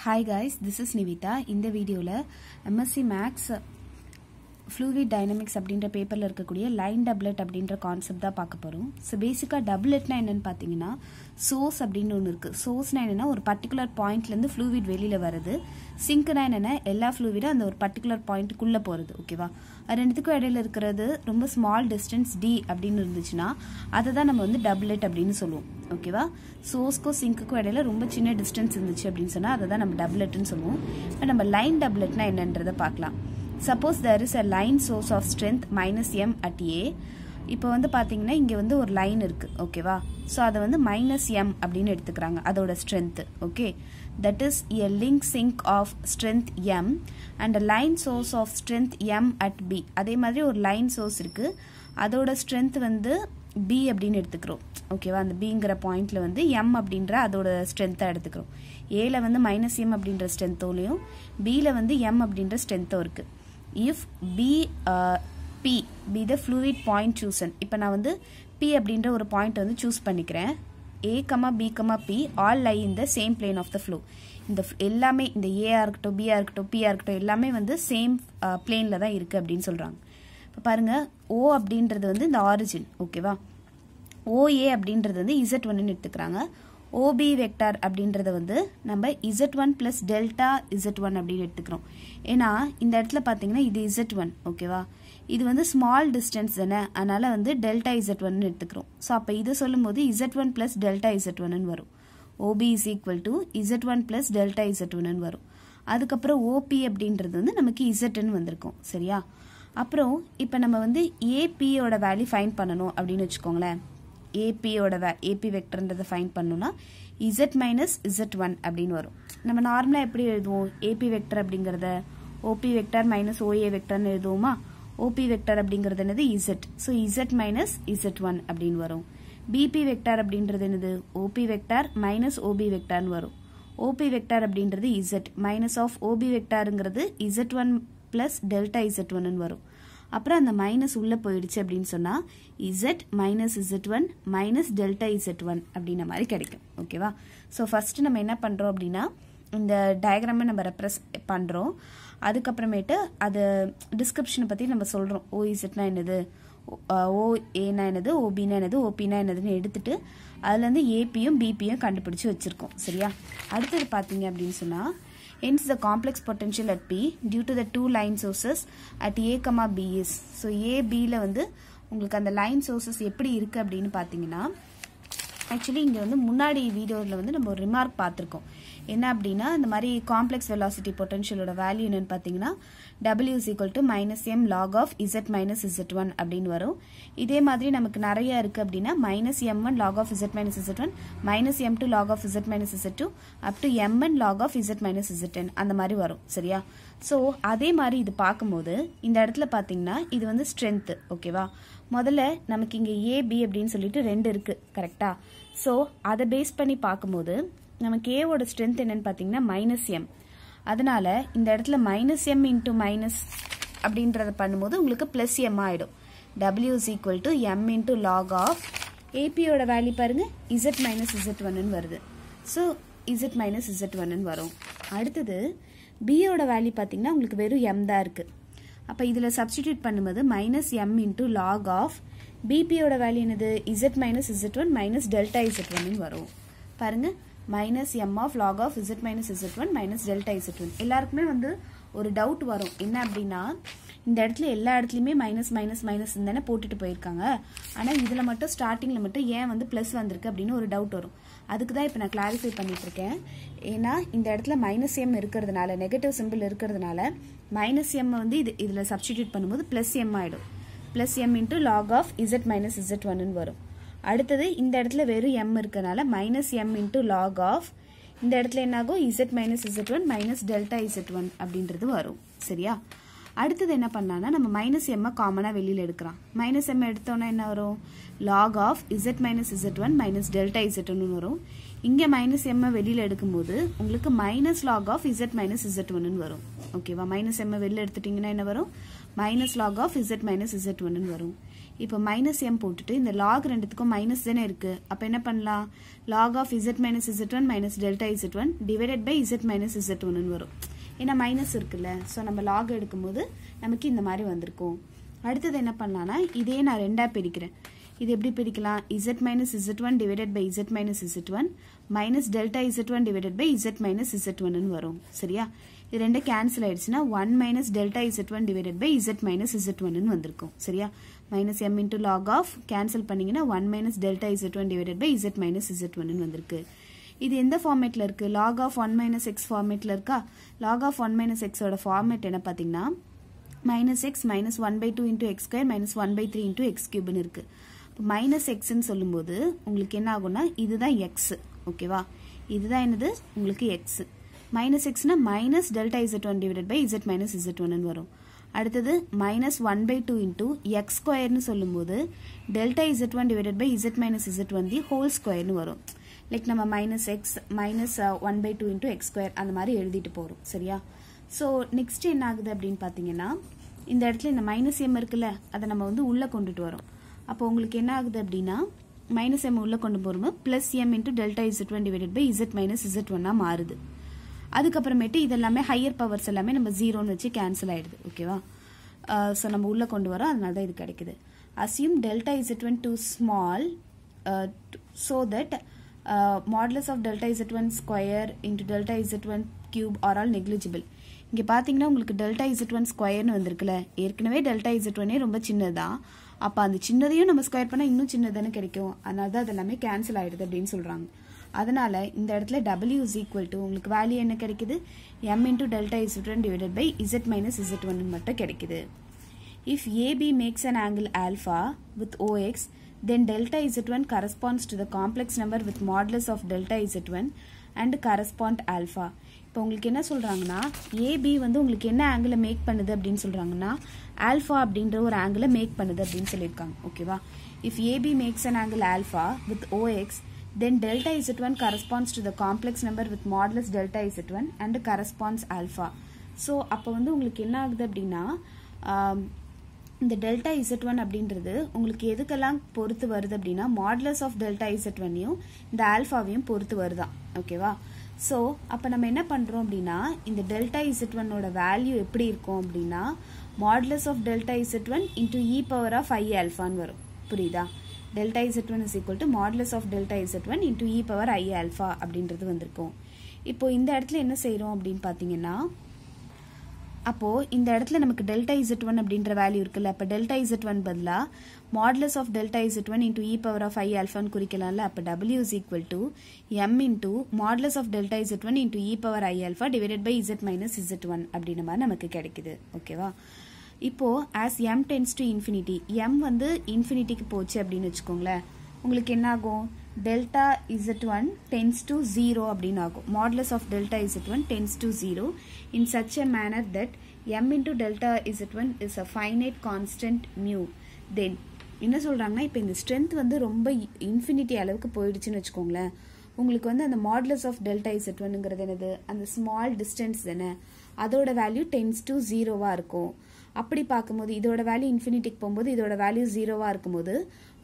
Hi guys, this is Nivita. In the video la M.Sc Max Fluid Dynamics அப்படின்ற பேப்பர்ல இருக்கக்கூடிய line doublet அப்படின்ற concept தான் பார்க்க போறோம். சோ பேசிக்கா டப்லெட்னா என்னன்னு பாத்தீங்கன்னா சோர்ஸ் அப்படின ஒன்னு இருக்கு. சோர்ஸ்னா என்னன்னா ஒரு பர்టిక్యులர் பாயிண்ட்ல இருந்து fluid வெளியில வருது. சிங்க்னா என்னன்னா எல்லா fluidம் அந்த ஒரு பர்టిక్యులர் பாயிண்ட்க்குள்ள போறது. ஓகேவா? ரெண்டுத்துக்கும் இடையில இருக்குறது ரொம்ப ஸ்மால் டிஸ்டன்ஸ் d அப்படினு இருந்துச்சுனா அத தான் நம்ம வந்து டப்லெட் அப்படினு சொல்லுவோம். ஓகேவா? சோர்ஸ்க்கும் சிங்க்குக்கும் இடையில ரொம்ப சின்ன டிஸ்டன்ஸ் இருந்துச்சு அப்படினு சொன்னா அத தான் நம்ம டப்லெட்னு சொல்லுவோம். இப்போ நம்ம லைன் டப்லெட்னா என்னன்றதை பார்க்கலாம். Suppose there is a line source of strength minus m at A. இப்போ வந்து பாத்தீங்கன்னா இங்க வந்து ஒரு லைன் இருக்கு. ஓகேவா? சோ அத வந்து minus m அப்படினு எடுத்துக்கறாங்க. அதோட strength. Okay. That is a link sink of strength m and a line source of strength m at B. அதே மாதிரி ஒரு லைன் சோர்ஸ் இருக்கு. அதோட strength வந்து B அப்படினு எடுத்துக்கறோம். ஓகேவா? அந்த Bங்கற பாயிண்ட்ல வந்து m அப்படிங்கற அதோட strength எடுத்துக்கறோம். A ல வந்து -m அப்படிங்கற strengthோலயும் B ல வந்து m அப்படிங்கற strengthோ இருக்கு. If P be the fluid point chosen. இப்போ நான் வந்து P அப்படின்ற ஒரு பாயிண்ட் வந்து சூஸ் பண்ணிக்கிறேன். A, B, P all lie in the same plane of the flow. இந்த எல்லாமே இந்த A ஆ இருக்கட்டும், B ஆ இருக்கட்டும், P ஆ இருக்கட்டும் எல்லாமே வந்து சேம் பிளேன்ல தான் இருக்கு அப்படினு சொல்றாங்க. இப்போ பாருங்க O அப்படின்றது வந்து இந்த origin. ஓகேவா? OA அப்படின்றது வந்து Z1 ன்னு எடுத்துக்கறாங்க. OB வெக்டார் அப்படின்றத வந்து நம்ம Z1 plus delta Z1 அப்படின்னு எடுத்துக்கிறோம். ஏன்னா இந்த இடத்துல பாத்தீங்கன்னா இது Z1. ஓகேவா? இது வந்து ஸ்மால் டிஸ்டன்ஸ் தானே, அதனால வந்து டெல்டா Z1 ன்னு எடுத்துக்கிறோம். ஸோ அப்போ இது சொல்லும் போது Z1 plus delta Z1 ன்னு வரும். OB is equal to Z1 plus delta Z1 ன்னு வரும். அதுக்கப்புறம் OP அப்படின்றது வந்து நமக்கு Zன்னு வந்திருக்கும். சரியா? அப்புறம் இப்போ நம்ம வந்து AP ஓட வேல்யூ ஃபைண்ட் பண்ணணும் அப்படின்னு வச்சுக்கோங்களேன். AP ஓட AP வெக்டர்ன்றதை ஃபைண்ட் பண்ணனும்னா Z minus Z1 அப்படினு வரும். நம்ம நார்மலா எப்படி எழுதுவோம்? AP வெக்டர் அப்படிங்கறத OP vector minus OA வெக்டர்னு எழுதுவோமா? OP vector அப்படிங்கிறது என்னது? Z. So Z minus Z1 அப்படினு வரும். BP வெக்டர் அப்படிங்கிறது என்னது? OP வெக்டர் minus OB வெக்டர்னு வரும். OP வெக்டர் அப்படிங்கிறது Z minus of OB வெக்டர்ங்கிறது Z1 plus delta Z1 ன்னு வரும். அப்புறம் அந்த மைனஸ் உள்ள போயிடுச்சு அப்படின்னு சொன்னா Z minus Z1 minus delta Z1 அப்படின மாதிரி கிடைக்கும். ஓகேவா? சோ ஃபர்ஸ்ட் நம்ம என்ன பண்றோம் அப்படினா இந்த டயகிராமை நம்ம ரெப்ரசன்ட் பண்றோம். அதுக்கு அப்புறமேட்டு அது டிஸ்கிரிப்ஷன் பத்தி நம்ம சொல்றோம். OZ னா என்னது? OA னா என்னது? OB னா என்னது? OP னா என்னதுன்னு எடுத்துட்டு அதுல இருந்து AP யும் BP யும் கண்டுபிடிச்சு வச்சிருக்கோம். சரியா? அடுத்து பாத்தீங்க அப்படினு சொன்னா hence the complex potential at P due to the two line sources at A, B is. So A, B ல வந்து உங்களுக்கு அந்த line sources எப்படி இருக்கு அப்படின்னு பாத்தீங்கன்னா actually இங்க வந்து முன்னாடி வீடியோல வந்து நம்ம ஒரு ரிமார்க் பார்த்திருக்கோம். என்ன அப்படினா இந்த மாதிரி காம்ப்ளெக்ஸ் வெலாசிட்டி பொட்டன்ஷியலோட வேல்யூ என்னன்னு பாத்தீங்கன்னா W is equal to -m log of Z minus Z1 அப்படின்னு வரும். இதே மாதிரி நமக்கு நிறைய இருக்கு அப்படினா -m1 log of Z minus Z1 -m2 log of Z minus Z2 up to mn log of Z minus Z10 அந்த மாதிரி வரும். சரியா? சோ அதே மாதிரி இது பாக்கும்போது இந்த இடத்துல பாத்தீங்கன்னா இது வந்து ஸ்ட்ரெngth. ஓகேவா? முதல்ல நமக்கு இங்க A B அப்படினு சொல்லிட்டு ரெண்டு இருக்கு. கரெக்ட்டா? சோ அத பேஸ் பண்ணி பாக்கும்போது நமக்கு A ஓட ஸ்ட்ரெngth என்னன்னு பாத்தீங்கன்னா -m. அதனால இந்த இடத்துல -m into minus அப்படின்றத பண்ணும்போது உங்களுக்கு +m ஆயிடும். W is equal to m into log of AP ஓட வேல்யூ பாருங்க Z minus Z1 ன்னு வருது. சோ Z minus Z1 ன்னு வரும். அடுத்து B ஓட வேல்யூ பாத்தீங்கன்னா உங்களுக்கு வெறும் m தான் இருக்கு. அப்ப இதுல சப்ஸ்டிட்யூட் பண்ணும்போது -m into log of BP ஓட வேல்யூ என்னது? Z minus Z1 minus delta Z1 ன்னு வரும். பாருங்க -m of log of Z minus Z1 minus delta Z1. எல்லாருக்குமே வந்து ஒரு டவுட் வரும். என்ன அப்படினா இந்த இடத்துல எல்லா இடத்துலயுமே மைனஸ் மைனஸ் மைனஸ் தானே போட்டுட்டு போயிருக்காங்க. ஆனா இதுல மட்டும் ஸ்டார்டிங்ல மட்டும் ஏன் வந்து பிளஸ் வந்திருக்கு அப்படின்னு ஒரு டவுட் வரும். அதுக்கு தான் இப்போ நான் கிளாரிஃபை பண்ணிட்டு இருக்கேன். ஏன்னா இந்த இடத்துல -m இருக்கிறதுனால நெகட்டிவ் சிம்பிள் இருக்கிறதுனால -m வந்து இதுல சப்ஸ்டிட்யூட் பண்ணும்போது +m ஆயிடும். +m into log of Z minus Z1 ன்னு வரும். அடுத்தது இந்த இடத்துல வெறும் m இருக்கனால -m into log of இந்த இடத்துல என்னாகும்? Z minus Z1 minus delta Z1 அப்படின்றது வரும். சரியா? அடுத்தது என்ன பண்ணலாம்னா நம்ம -m காமனா வெளியில எடுக்கலாம். -m எடுத்தோம்னா என்ன வரும்? log of Z minus Z1 minus delta Z1 ன்னு வரும். இங்க -m வெளியில எடுக்கும்போது உங்களுக்கு -log of Z minus Z1 ன்னு வரும். ஓகேவா? -m வெளியில எடுத்துட்டீங்கன்னா என்ன வரும்? -log of Z minus Z1 ன்னு வரும். இப்போ மைனஸ் எம் போட்டுட்டு இந்த லாக் ரெண்டுத்துக்கும் மைனஸ் தானே இருக்கு. அப்போ என்ன பண்ணலாம், log of Z minus Z one minus delta Z one divided by Z minus Z ஒன்னு வரும். ஏன்னா மைனஸ் இருக்குல்ல, ஸோ நம்ம லாக் எடுக்கும்போது நமக்கு இந்த மாதிரி வந்திருக்கும். அடுத்தது என்ன பண்ணலாம்னா இதே நான் ரெண்டா பிரிக்கிறேன். இது எப்படி பிரிக்கலாம், Z minus Z one divided by Z minus Z one minus delta Z one divided by Z minus Z ஒன்னு வரும். சரியா, இது ரெண்டு கேன்சல் ஆயிடுச்சுன்னா 1 minus delta Z one divided by Z minus Z ஒன்னு வந்திருக்கும். சரியா, minus M into log of cancel பண்ணீங்கன்னா 1 minus delta Z one divided by Z minus Z ஒன்னு வந்திருக்கு. இது எந்த ஃபார்மேட்ல இருக்கு, லாக் ஆஃப் 1 மைனஸ் எக்ஸ் ஃபார்மேட்ல இருக்கா. லாக் ஆஃப் 1 மைனஸ் எக்ஸோட ஃபார்மேட் என்ன பார்த்தீங்கன்னா minus X minus 1/2 into X square minus 1/3 into X கியூப்னு இருக்கு. இப்போ மைனஸ் எக்ஸ்ன்னு சொல்லும்போது உங்களுக்கு என்ன ஆகும்னா இதுதான் எக்ஸ். ஓகேவா, இதுதான் என்னது உங்களுக்கு எக்ஸ். மைனஸ் எக்ஸ்னா minus delta Z one divided by Z minus Z ஒன்னு வரும். அடுத்தது மைனஸ் 1/2 இன்டூ எக்ஸ் ஸ்கொயர்னு சொல்லும்போது delta Z one divided by Z minus Z one the whole ஸ்கொயர்னு வரும். லைக் நம்ம minus X minus 1/2 into X square அந்த மாதிரி எழுதிட்டு போகிறோம். சரியா, ஸோ நெக்ஸ்ட் என்ன ஆகுது அப்படின்னு பார்த்தீங்கன்னா இந்த இடத்துல இந்த மைனஸ் எம் இருக்குல்ல, அதை நம்ம வந்து உள்ளே கொண்டுட்டு வரோம். அப்போ உங்களுக்கு என்ன ஆகுது அப்படின்னா மைனஸ் எம் உள்ளே கொண்டு போகிறோம் plus M into delta Z one divided by Z minus Z ஒன்னா மாறுது. அதுக்கப்புறமேட்டு இதெல்லாமே ஹையர் பவர்ஸ் எல்லாமே நம்ம ஜீரோன்னு வச்சு கேன்சல் ஆயிடுது. ஓகேவா, ஸோ நம்ம உள்ளே கொண்டு வரோம், அதனால தான் இது கிடைக்குது. Assume delta Z one too small so that modulus of delta Z one square into delta Z one cube or all negligible. இங்கே பார்த்தீங்கன்னா உங்களுக்கு டெல்டா இசட் ஒன் ஸ்கொயர்னு வந்திருக்குல்ல, ஏற்கனவே டெல்டா இசட் ஒன்னே ரொம்ப சின்னதான். அப்போ அந்த சின்னதையும் நம்ம ஸ்கொயர் பண்ணால் இன்னும் சின்னதானே கிடைக்கும், அதனால தான் அது எல்லாமே கேன்சல் ஆகிடுது அப்படின்னு சொல்கிறாங்க. அதனால இந்த இடத்துல W இஸ் ஈக்குவல் டு உங்களுக்கு வேல்யூ என்ன கிடைக்குது, M into delta Z one divided by Z minus Z one மட்டும் கிடைக்குது. If AB makes an angle alpha with OX then delta Z1 corresponds to the complex number with modulus of delta Z1 and correspond alpha. இப்போ உங்களுக்கு என்ன சொல்றாங்கன்னா AB வந்து உங்களுக்கு என்ன ஆங்கிளை மேக் பண்ணுது அப்படின்னு சொல்றாங்கன்னா ஆல்ஃபா அப்படின்ற ஒரு ஆங்கிளை மேக் பண்ணுது அப்படின்னு சொல்லியிருக்காங்க. ஓகேவா, if AB makes an angle alpha with OX then delta Z1 corresponds to the complex number with modulus delta Z1 and corresponds alpha. So அப்போ வந்து உங்களுக்கு என்ன ஆகுது அப்படின்னா இந்த டெல்டா Z1 அப்படின்றது உங்களுக்கு எதுக்கெல்லாம் பொறுத்து வருது அப்படின்னா மாடுலஸ் ஆஃப் டெல்டா Z1ஐயும் இந்த ஆல்ஃபாவையும் பொறுத்து வருதான். ஓகேவா, ஸோ அப்போ நம்ம என்ன பண்ணுறோம் அப்படின்னா இந்த டெல்டா Z1ஓட வேல்யூ எப்படி இருக்கும் அப்படின்னா modulus of delta Z1 into e power of i ஆல்ஃபான்னு வரும். புரியுதா, delta Z1 is equal to modulus of delta Z1 into e power i alpha அப்படின்றது வந்திருக்கும். இப்போ இந்த இடத்துல என்ன செய்கிறோம் அப்படின்னு பார்த்தீங்கன்னா அப்போ இந்த இடத்துல நமக்கு டெல்டா Z1 அப்படின்ற வேல்யூ இருக்குல்ல, அப்போ டெல்டா Z1 பதிலாக modulus of delta Z1 into e power of i ஆல்ஃபான்னு குறிக்கலாம்ல. அப்போ W is equal to M into modulus of delta Z1 into e power i alpha divided by Z minus Z1 அப்படின்ற மாதிரி நமக்கு கிடைக்குது. ஓகேவா, இப்போ as M tends to infinity, M வந்து இன்ஃபினிட்டிக்கு போச்சு அப்படின்னு வச்சுக்கோங்களேன், உங்களுக்கு என்ன ஆகும் delta Z1 tends to 0 அப்படின்னு ஆகும். modulus of delta Z1 tends to 0 in such a manner that M into delta Z1 is a finite constant mu. Then என்ன சொல்றாங்கன்னா இப்போ இந்த ஸ்ட்ரென்த் வந்து ரொம்ப இன்ஃபினிட்டி அளவுக்கு போயிடுச்சுன்னு வச்சுக்கோங்களேன், உங்களுக்கு வந்து அந்த மாடுலஸ் ஆஃப் டெல்டா Z1ங்கிறது என்னது அந்த ஸ்மால் டிஸ்டன்ஸ் தானே, அதோட வேல்யூ டென்ஸ் டு 0வா இருக்கும். அப்படி பார்க்கும்போது இதோட வேல்யூ இன்ஃபினிட்டிக்கு போகும்போது இதோட வேல்யூ 0வா இருக்கும்போது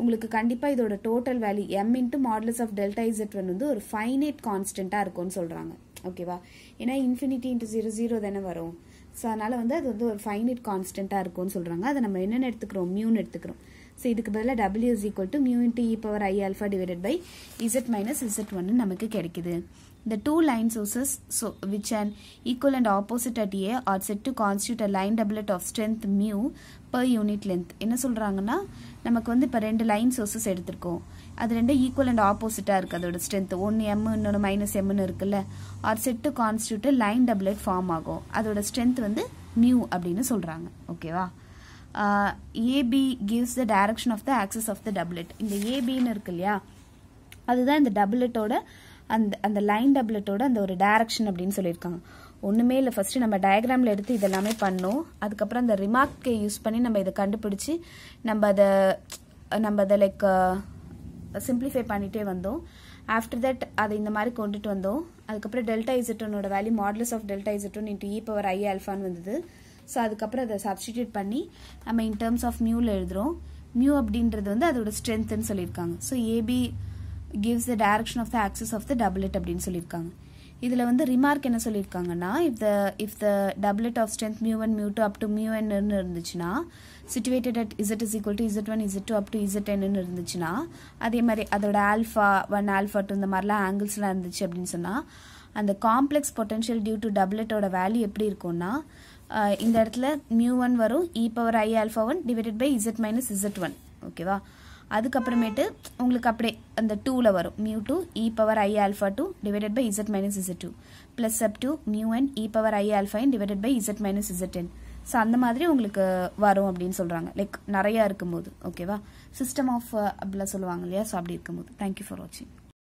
உங்களுக்கு கண்டிப்பாக இதோட total value M into modulus of delta Z1 வந்து ஒரு ஃபைனைட் கான்ஸ்டன்ட்டாக இருக்கும்னு சொல்கிறாங்க. ஓகேவா, ஏன்னா இன்ஃபினிட்டி இன்ட்டு 0 0 தானே வரும், ஸோ அதனால் வந்து அது வந்து ஒரு ஃபைனைட் கான்ஸ்டன்ட்டாக இருக்கும்னு சொல்கிறாங்க. அதை நம்ம என்னென்னு எடுத்துக்கிறோம், மியூன்னு எடுத்துக்கிறோம். ஸோ இதுக்கு பதிலாக W is equal to mu into e power i alpha divided by Z minus Z1 நமக்கு கிடைக்குது. The two line sources which an equal and opposite at A are said to constitute a line doublet of strength mu per unit length. என்ன சொல்றாங்கன்னா நமக்கு வந்து இப்போ ரெண்டு line sources எடுத்திருக்கோம், அது ரெண்டு ஈக்குவல் அண்ட் ஆப்போசிட்டாக இருக்குது, அதோட ஸ்ட்ரென்த் ஒன்று M இன்னொன்று மைனஸ் எம்னு இருக்குல்ல, are set to constitute line doublet form ஆகும், அதோட ஸ்ட்ரென்த் வந்து மியூ அப்படின்னு சொல்கிறாங்க. ஓகேவா, AB gives the direction of the axis of the doublet. இந்த ABன்னு இருக்கு இல்லையா, அதுதான் இந்த டபுளெட்டோட அந்த லைன் டபுளெட்டோட அந்த ஒரு டைரக்ஷன் அப்படின்னு சொல்லியிருக்காங்க. ஒன்றுமே இல்லை, ஃபர்ஸ்ட் நம்ம டயக்ராமில் எடுத்து இதெல்லாமே பண்ணோம், அதுக்கப்புறம் அந்த ரிமார்க்கை யூஸ் பண்ணி நம்ம இதை கண்டுபிடிச்சி நம்ம அதை லைக் சிம்பிளிஃபை பண்ணிகிட்டே வந்தோம். ஆஃப்டர் தட் அதை இந்த மாதிரி கொண்டுட்டு வந்தோம். அதுக்கப்புறம் டெல்டா Z1ஓட value modulus of delta Z1 into e power i ஆல்ஃபான்னு வந்தது. ஸோ அதுக்கப்புறம் அதை சப்ஸ்டிடியூட் பண்ணி நம்ம இன் டேர்ம்ஸ் ஆஃப் மியூவில் எழுதுகிறோம். mu அப்படின்றது வந்து அதோட ஸ்ட்ரென்த்னு சொல்லியிருக்காங்க. So AB gives the direction of the axis of the doublet அப்படின்னு சொல்லியிருக்காங்க. இதில் வந்து ரிமார்க் என்ன சொல்லியிருக்காங்கன்னா if the doublet of strength mu1 mu2 up to mun இருந்துச்சுன்னா situated at z is equal to z1 z2 up to zn இருந்துச்சுன்னா அதே மாதிரி அதோட ஆல்ஃபா 1 ஆல்ஃபா 2 இந்த மாதிரிலாம் ஆங்கிள்ஸ்லாம் இருந்துச்சு அப்படின்னு சொன்னால் அந்த காம்ப்ளெக்ஸ் பொட்டன்ஷியல் டியூ டு டப்லெட்டோட வேல்யூ எப்படி இருக்கும்னா இந்த இடத்துல mu1 வரும் e power i alpha 1 divided by z minus z1 ஓகேவா. அதுக்கப்புறமேட்டு உங்களுக்கு அப்படியே அந்த 2ல வரும் mu2 e power i alpha 2 divided by z minus z2 plus up to mu1 e power i alpha n divided by z minus zn. So அந்த மாதிரி உங்களுக்கு வரும் அப்படின்னு சொல்கிறாங்க. லைக் நிறையா இருக்கும்போது ஓகேவா. சிஸ்டம் ஆஃப் அப்படிலாம் சொல்லுவாங்க இல்லையா. ஸோ அப்படி இருக்கும்போது. தேங்க்யூ ஃபார் வாட்சிங்.